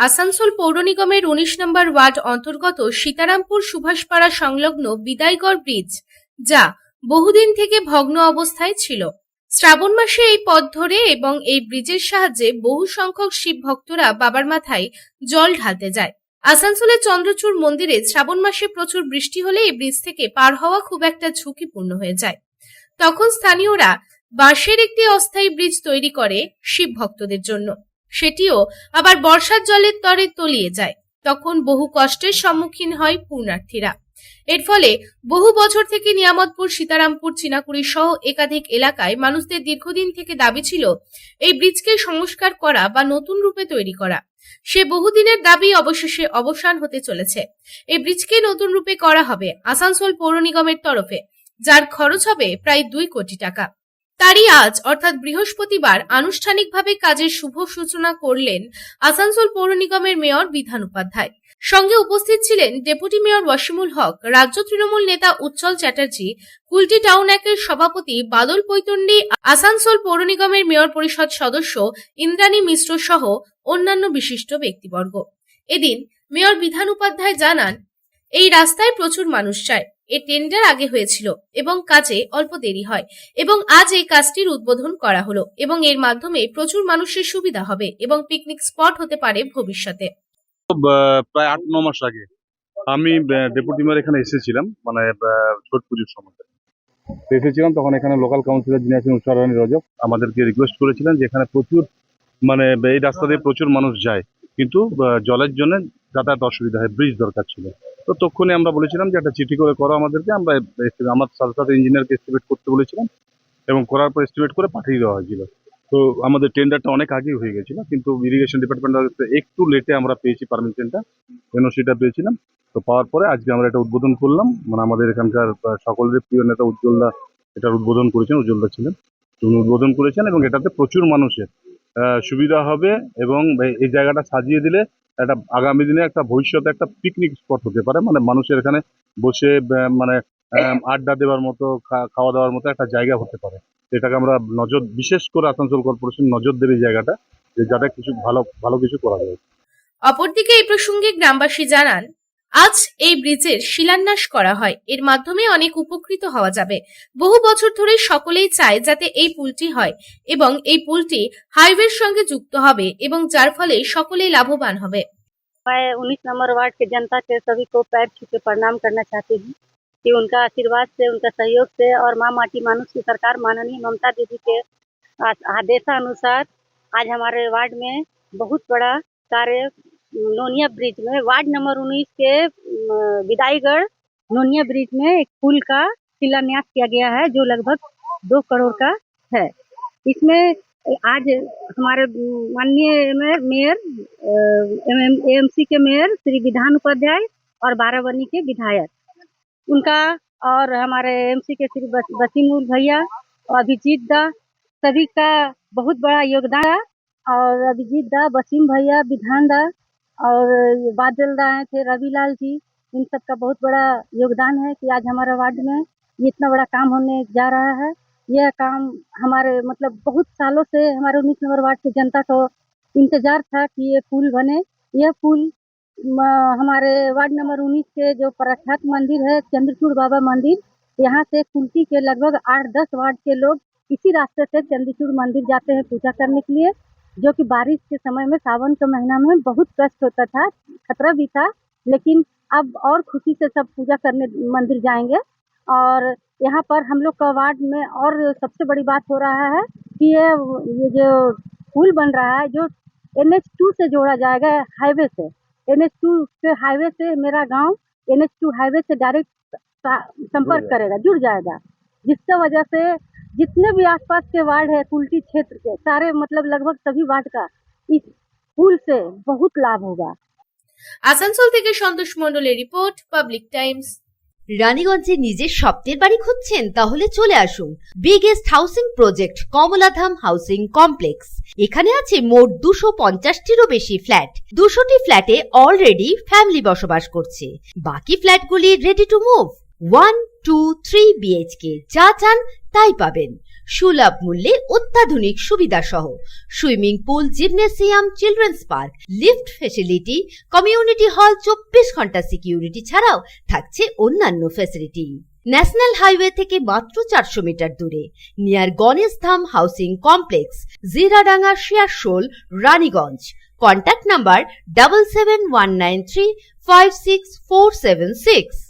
আসানসোল পৌর নিগমের ১৯ নম্বর ওয়ার্ড অন্তর্গত সীতারামপুর সুভাষপাড়া সংলগ্ন বিদায়গড় ব্রিজ, যা বহুদিন থেকে ভগ্ন অবস্থায় ছিল। শ্রাবণ মাসে এই পথ ধরে এবং এই ব্রিজের সাহায্যে বহু সংখ্যক শিব ভক্তরা বাবার মাথায় জল ঢালতে যায়। আসানসোলের চন্দ্রচূড় মন্দিরে শ্রাবণ মাসে প্রচুর বৃষ্টি হলে এই ব্রিজ থেকে পার হওয়া খুব একটা ঝুঁকিপূর্ণ হয়ে যায়। তখন স্থানীয়রা বাঁশের একটি অস্থায়ী ব্রিজ তৈরি করে শিব ভক্তদের জন্য। সেটিও আবার বর্ষার জলের তরে তলিয়ে যায়। তখন বহু কষ্টের সম্মুখীন হয় পুণ্যার্থীরা। এর ফলে বহু বছর থেকে নিয়ামতপুর, সীতারামপুর, চিনাকুড়ি সহ একাধিক এলাকায় মানুষদের দীর্ঘদিন থেকে দাবি ছিল এই ব্রিজকে সংস্কার করা বা নতুন রূপে তৈরি করা। সে বহুদিনের দাবি অবশেষে অবসান হতে চলেছে। এই ব্রিজকে নতুন রূপে করা হবে আসানসোল পৌর নিগমের তরফে, যার খরচ হবে প্রায় ২ কোটি টাকা। তারই আজ অর্থাৎ বৃহস্পতিবার আনুষ্ঠানিকভাবে কাজের শুভ সূচনা করলেন আসানসোল পৌর নিগমের মেয়র বিধান উপাধ্যায়। সঙ্গে উপস্থিত ছিলেন ডেপুটি মেয়র ওয়াসিমুল হক, রাজ্য তৃণমূল নেতা উজ্জ্বল চ্যাটার্জি, কুলটি টাউন একের সভাপতি বাদল পৈতন্ডি, আসানসোল পৌর নিগমের মেয়র পরিষদ সদস্য ইন্দ্রাণী মিশ্র সহ অন্যান্য বিশিষ্ট ব্যক্তিবর্গ। এদিন মেয়র বিধান উপাধ্যায় জানান, এই রাস্তায় প্রচুর মানুষ যায়। এর টেন্ডার আগে হয়েছিল এবং কাজে অল্প দেরি হয় এবং আজ এই কাজটির উদ্বোধন করা হলো এবং এর মাধ্যমে প্রচুর মানুষের সুবিধা হবে এবং পিকনিক স্পট হতে পারে ভবিষ্যতে। প্রায় ৮-৯ মাস আগে আমি ডেপুটি মেয়র এখানে এসেছিলাম, মানে ছট পুজোর সময় এসেছিলাম। তখন এখানে লোকাল কাউন্সিলর যিনি আছেন উষা রানী রজক আমাদেরকে রিকোয়েস্ট করেছিলেন যে এখানে প্রচুর এই রাস্তা দিয়ে প্রচুর মানুষ যায়, কিন্তু জলের জন্য যাতায়াত অসুবিধা হয়, ব্রিজ দরকার ছিল। তো তখনই আমরা বলেছিলাম যে একটা চিঠি করে করো আমাদেরকে। আমরা আমার সাথে সাথে ইঞ্জিনিয়ারকে এস্টিমেট করতে বলেছিলাম এবং করার পর এস্টিমেট করে পাঠিয়ে দেওয়া হয়েছিল। তো আমাদের টেন্ডারটা অনেক আগেই হয়ে গেছিল, কিন্তু ইরিগেশন ডিপার্টমেন্ট একটু লেটে আমরা পেয়েছি পারমিশনটা, এনওসিটা পেয়েছিলাম। তো পাওয়ার পরে আজকে আমরা এটা উদ্বোধন করলাম। মানে আমাদের এখানকার সকলের প্রিয় নেতা উজ্জ্বলদা এটার উদ্বোধন করেছেন, উজ্জ্বলদা ছিলেন, তিনি উদ্বোধন করেছেন এবং এটাতে প্রচুর মানুষের সুবিধা হবে এবং এই জায়গাটা সাজিয়ে দিলে একটা আগামী দিনে একটা ভবিষ্যতে একটা পিকনিক স্পট হতে পারে। মানে মানুষের এখানে বসে মানে আড্ডা দেওয়ার মতো, খাওয়া দাওয়ার মতো একটা জায়গা হতে পারে। এটাকে আমরা বিশেষ করে আসানসোল কর্পোরেশন নজর দেবে এই জায়গাটা, যে যাতে কিছু ভালো কিছু করা যায়। অপরদিকে এই প্রসঙ্গে গ্রামবাসী জানান, আজ এই ব্রিজের শিলান্যাস করা হয়। এর মাধ্যমে অনেক উপকৃত হওয়া যাবে। বহু বছর ধরে সকলেই চায় যাতে এই পুলটি হয় এবং এই পুলটি হাইওয়ের সঙ্গে যুক্ত হবে এবং যার ফলে সকলেই লাভবান হবে। मैं 19 नंबर वार्ड के जनता के सभी को पैर छू के प्रणाम करना चाहती हूँ कि उनका आशीर्वाद से, उनका सहयोग से और माँ माटी मानुष की सरकार माननीय ममता दीदी के आदेशानुसार आज हमारे वार्ड में बहुत बड़ा कार्य नोनिया ब्रिज में, वार्ड नंबर 19 के विदाईगढ़ नोनिया ब्रिज में एक पुल का शिलान्यास किया गया है, जो लगभग 2 करोड़ का है। इसमें आज हमारे माननीय मेयर एएमसी के मेयर श्री विधान उपाध्याय और बाराबनी के विधायक उनका और हमारे एएमसी के श्री वसीमुल भैया और अभिजीत दा, सभी का बहुत बड़ा योगदान है। और अभिजीत दा, वसीम भैया, विधान दा और बादल दा थे, रविलाल जी, इन सब का बहुत बड़ा योगदान है कि आज हमारे वार्ड में ये इतना बड़ा काम होने जा रहा है। यह काम हमारे मतलब बहुत सालों से हमारे 19 नंबर वार्ड की जनता को इंतजार था कि ये पुल बने। यह पुल हमारे वार्ड नंबर 19 के जो प्रख्यात मंदिर है चंद्रचूड़ बाबा मंदिर, यहाँ से कुल्टी के लगभग 8-10 वार्ड के लोग इसी रास्ते से चंद्रचूड़ मंदिर जाते हैं पूजा करने के लिए, जो कि बारिश के समय में सावन के महीना में बहुत कष्ट होता था, खतरा भी था, लेकिन अब और खुशी से सब पूजा करने मंदिर जाएंगे। और यहाँ पर हम लोग का वार्ड में और सबसे बड़ी बात हो रहा है कि ये जो पुल बन रहा है, जो NH2 से जोड़ा जाएगा हाईवे से, NH2 से हाईवे से मेरा गांव NH2 हाईवे से डायरेक्ट संपर्क करेगा, जुड़ जाएगा, जिसकी वजह से जितने भी आसपास के वार्ड है कुल्टी क्षेत्र के सारे मतलब लगभग सभी वार्ड का इस पुल से बहुत लाभ होगा। আসানসোল থেকে সন্তোষ মণ্ডলের রিপোর্ট, পাবলিক টাইমস। রানীগঞ্জে নিজের স্বপ্নের বাড়ি খুঁজছেন? তাহলে চলে আসুন biggest housing project Kamaladham housing complex. এখানে আছে মোট 250টিরও বেশি ফ্ল্যাট। 200টি ফ্ল্যাটে অলরেডি ফ্যামিলি বসবাস করছে, বাকি ফ্ল্যাটগুলি রেডি টু মুভ। 1, 2, 3 BHK যা চান তাই পাবেন। সুলভ মূল্যে অত্যাধুনিক সুবিধা সহ swimming pool, gymnasium, children's park, lift facility, community hall, 24 ঘন্টা সিকিউরিটি ছাড়াও থাকছে অন্যান্য ফেসিলিটি। ন্যাশনাল হাইওয়ে থেকে মাত্র 400 মিটার দূরে, near Ganesh Dham housing complex, Jiradanga, Searsole, Raniganj. Contact number 7719356476।